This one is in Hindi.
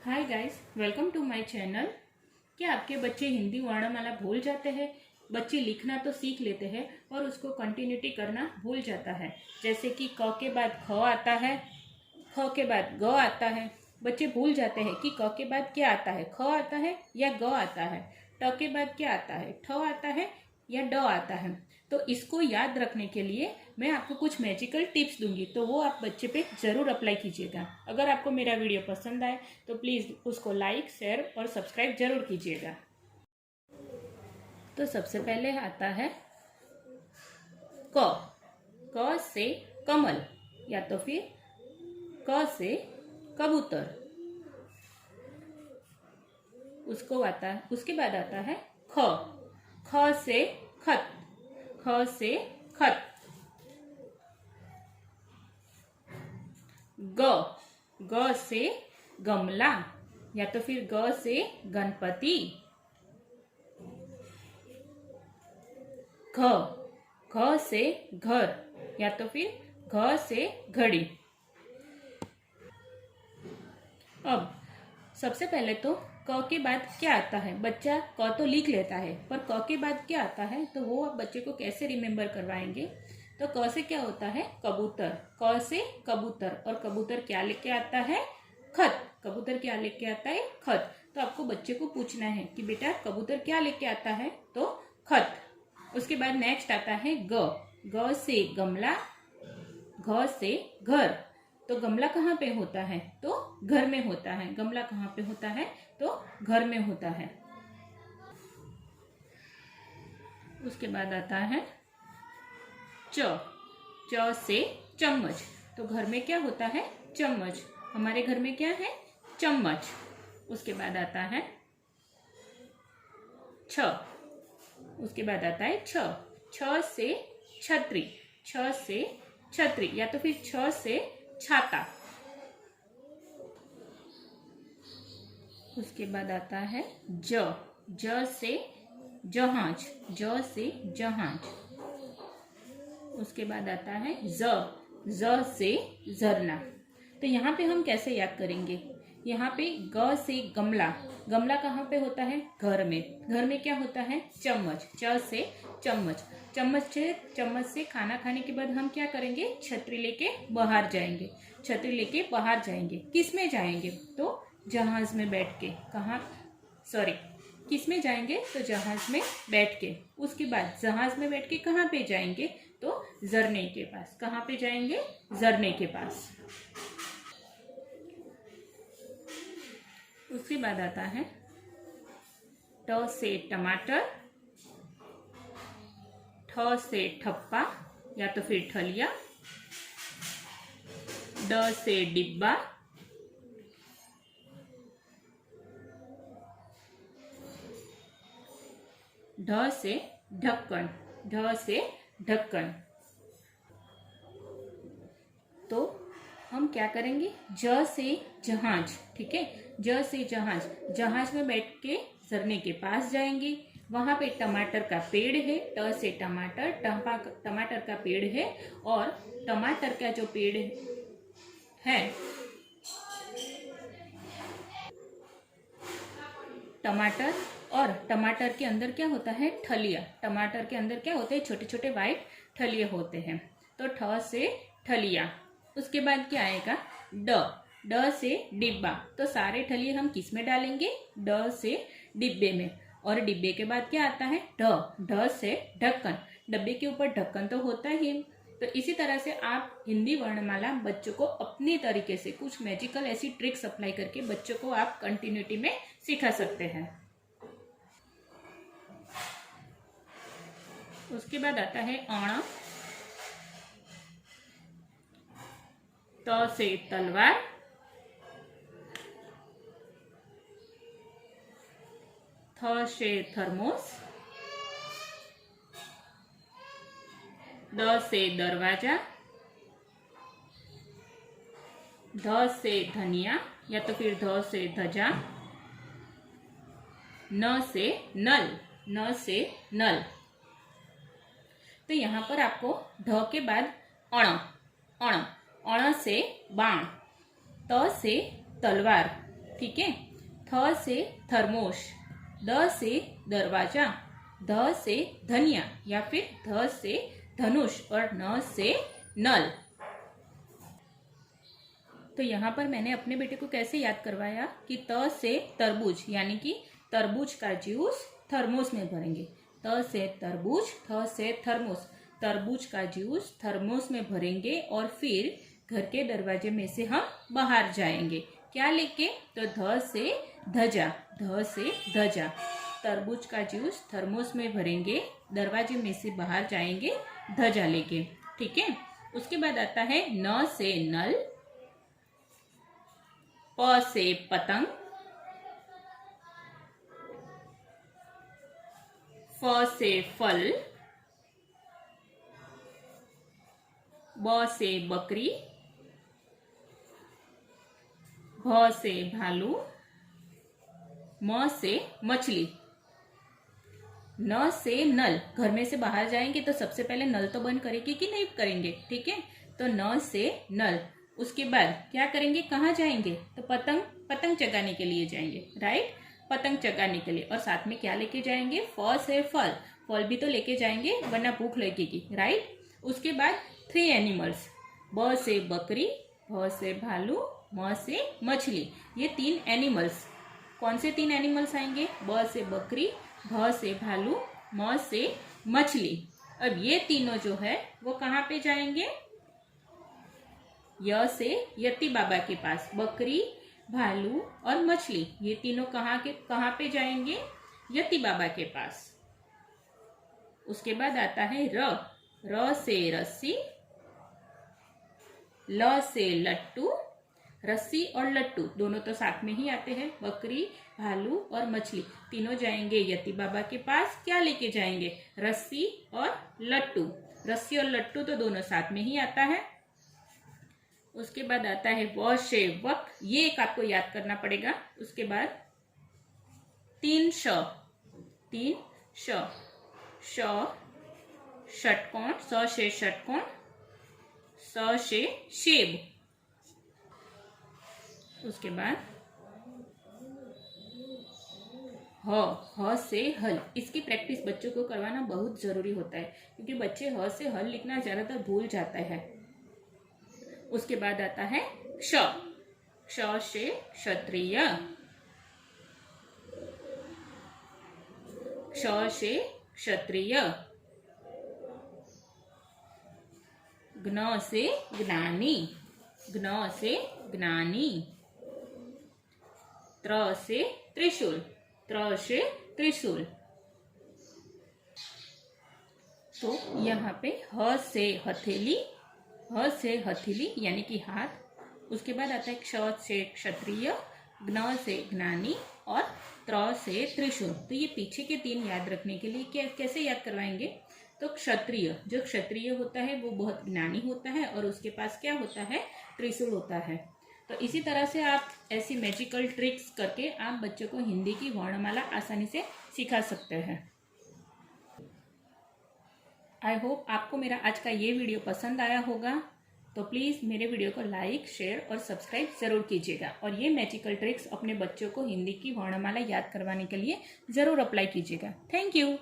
Hi guys, welcome to my channel. क्या आपके बच्चे हिंदी वर्णमाला भूल जाते हैं? बच्चे लिखना तो सीख लेते हैं और उसको कंटिन्यूटी करना भूल जाता है। जैसे कि क के बाद ख आता है, ख के बाद ग आता है। बच्चे भूल जाते हैं कि क के बाद क्या आता है, ख आता है या ग आता है। ट के बाद क्या आता है, ठ आता है या ड आता है। तो इसको याद रखने के लिए मैं आपको कुछ मैजिकल टिप्स दूंगी, तो वो आप बच्चे पे ज़रूर अप्लाई कीजिएगा। अगर आपको मेरा वीडियो पसंद आए तो प्लीज़ उसको लाइक, शेयर और सब्सक्राइब जरूर कीजिएगा। तो सबसे पहले आता है क। क से कमल या तो फिर क से कबूतर। उसके बाद आता है ख। ख से खत। ख से खत। ग। ग से गमला या तो फिर ग से गणपति। घ। घ से घर या तो फिर घ से घड़ी। अब सबसे पहले तो क के बाद क्या आता है। बच्चा क तो लिख लेता है, पर क के बाद क्या आता है तो वो आप बच्चे को कैसे रिमेम्बर करवाएंगे। तो क से क्या होता है, कबूतर। क से कबूतर, और कबूतर क्या लेके आता है, खत। कबूतर क्या लेके आता है, खत। तो आपको बच्चे को पूछना है कि बेटा कबूतर क्या लेके आता है, तो खत। उसके बाद नेक्स्ट आता है ग। ग से गमला, घ से घर। तो गमला कहाँ पे होता है, तो घर में होता है। गमला कहाँ पे होता है, तो घर में होता है। उसके बाद आता है च। च से चम्मच। तो घर में क्या होता है, चम्मच। हमारे घर में क्या है, चम्मच। उसके बाद आता है छ। उसके बाद आता है छ। छ से छतरी। छ से छतरी या तो फिर छ से छाता। उसके बाद आता है ज। ज से जहाज। ज से जहाज। उसके बाद आता है ज। ज से झरना। तो यहाँ पे हम कैसे याद करेंगे। यहाँ पे ग से गमला। गमला कहाँ पे होता है, घर में। घर में क्या होता है, चम्मच। च से चम्मच। चम्मच से खाना खाने के बाद हम क्या करेंगे, छतरी लेके बाहर जाएंगे। छतरी लेके बाहर जाएंगे, किस में जाएंगे, तो जहाज में बैठ के। किस में जाएंगे, तो जहाज में बैठ के। उसके बाद जहाज में बैठ के कहाँ पे जाएंगे, तो झरने के पास। कहाँ पे जाएंगे, झरने के पास। उसके बाद आता है ट से टमाटर। ठ से ठप्पा या तो फिर ठलिया। ड से डिब्बा। ढ से ढक्कन। ढ से ढक्कन। तो हम क्या करेंगे, ज से जहाज। ठीक है, ज से जहाज। जहाज में बैठ के झरने के पास जाएंगे। वहां पे टमाटर का पेड़ है। ट से टमाटर। टमाटर का पेड़ है, और टमाटर का जो पेड़ है, टमाटर, और टमाटर के अंदर क्या होता है, ठलिया। टमाटर के अंदर क्या होते हैं, छोटे छोटे वाइट ठलिए होते हैं। तो ठ से ठलिया। उसके बाद क्या आएगा, ड। ड से डिब्बा। तो सारे ठलिए हम किस में डालेंगे, ड से डिब्बे में। और डिब्बे के बाद क्या आता है, ढ। ढ से ढक्कन। डब्बे के ऊपर ढक्कन तो होता ही। तो इसी तरह से आप हिंदी वर्णमाला बच्चों को अपनी तरीके से कुछ मैजिकल ऐसी ट्रिक्स अप्लाई करके बच्चों को आप कंटिन्यूटी में सिखा सकते हैं। उसके बाद आता है अण। त से तलवार। थ से थर्मोस। द से दरवाजा। ध से धनिया या तो फिर ध से ध्वजा। न से नल। न से नल। तो यहाँ पर आपको ढ के बाद अण। अण। अण से बाण। त से तलवार। ठीक है। थ से थर्मोश, द से दरवाजा, ध से धनिया या फिर ध से धनुष और न से नल। तो यहाँ पर मैंने अपने बेटे को कैसे याद करवाया कि त से तरबूज यानी कि तरबूज का जूस थर्मोस में भरेंगे। त से तरबूज, थ से थर्मोस, तरबूज का जूस थर्मोस में भरेंगे और फिर घर के दरवाजे में से हम बाहर जाएंगे। क्या लेके? तो ध से धजा, ध से धजा, तरबूज का जूस थर्मोस में भरेंगे, दरवाजे में से बाहर जाएंगे धजा लेके। ठीक है। उसके बाद आता है न से नल, प से पतंग, फ से फल, ब से बकरी, भ से भालू, म से मछली। न से नल, घर में से बाहर जाएंगे तो सबसे पहले नल तो बंद करेंगे कि नहीं करेंगे? ठीक है। तो न से नल, उसके बाद क्या करेंगे? कहाँ जाएंगे? तो पतंग चगाने के लिए जाएंगे, राइट, पतंग चगाने के लिए। और साथ में क्या लेके जाएंगे? फ से फल, फल भी तो लेके जाएंगे वरना भूख लगेगी, राइट। उसके बाद 3 एनिमल्स, ब से बकरी, भ से भालू, म से मछली। ये 3 एनिमल्स, कौन से 3 एनिमल्स आएंगे? ब से बकरी, भ से भालू, म से मछली। अब ये तीनों जो है वो कहाँ पे जाएंगे? य से यति बाबा के पास, बकरी, भालू और मछली, ये तीनों कहाँ पे जाएंगे? यति बाबा के पास। उसके बाद आता है र से रस्सी, ल से लट्टू, रस्सी और लट्टू दोनों तो साथ में ही आते हैं, बकरी, भालू और मछली तीनों जाएंगे यति बाबा के पास। क्या लेके जाएंगे? रस्सी और लट्टू, रस्सी और लट्टू तो दोनों साथ में ही आता है। उसके बाद आता है व से वक, ये एक आपको याद करना पड़ेगा। उसके बाद 3 श, श, षटकोण, स से षटकोण, स से सेब। उसके बाद ह से हल। इसकी प्रैक्टिस बच्चों को करवाना बहुत जरूरी होता है क्योंकि बच्चे ह से हल लिखना ज्यादातर भूल जाते हैं। उसके बाद आता है क्ष, क्ष से क्षत्रिय, क्ष से क्षत्रिय, ज्ञ से ज्ञानी, ज्ञ से ज्ञानी, त्र से त्रिशूल, त्र से त्रिशूल। तो यहाँ पे ह से हथेली, ह से हथेली यानी कि हाथ। उसके बाद आता है क्ष से क्षत्रिय, ज्ञ से ज्ञानी और त्र से त्रिशूल। तो ये पीछे के 3 याद रखने के लिए कैसे याद करवाएंगे? तो क्षत्रिय, जो क्षत्रिय होता है वो बहुत ज्ञानी होता है और उसके पास क्या होता है? त्रिशूल होता है। तो इसी तरह से आप ऐसी मैजिकल ट्रिक्स करके आप बच्चों को हिंदी की वर्णमाला आसानी से सिखा सकते हैं। आई होप आपको मेरा आज का ये वीडियो पसंद आया होगा। तो प्लीज़ मेरे वीडियो को लाइक, शेयर और सब्सक्राइब ज़रूर कीजिएगा और ये मैजिकल ट्रिक्स अपने बच्चों को हिंदी की वर्णमाला याद करवाने के लिए ज़रूर अप्लाई कीजिएगा। Thank you.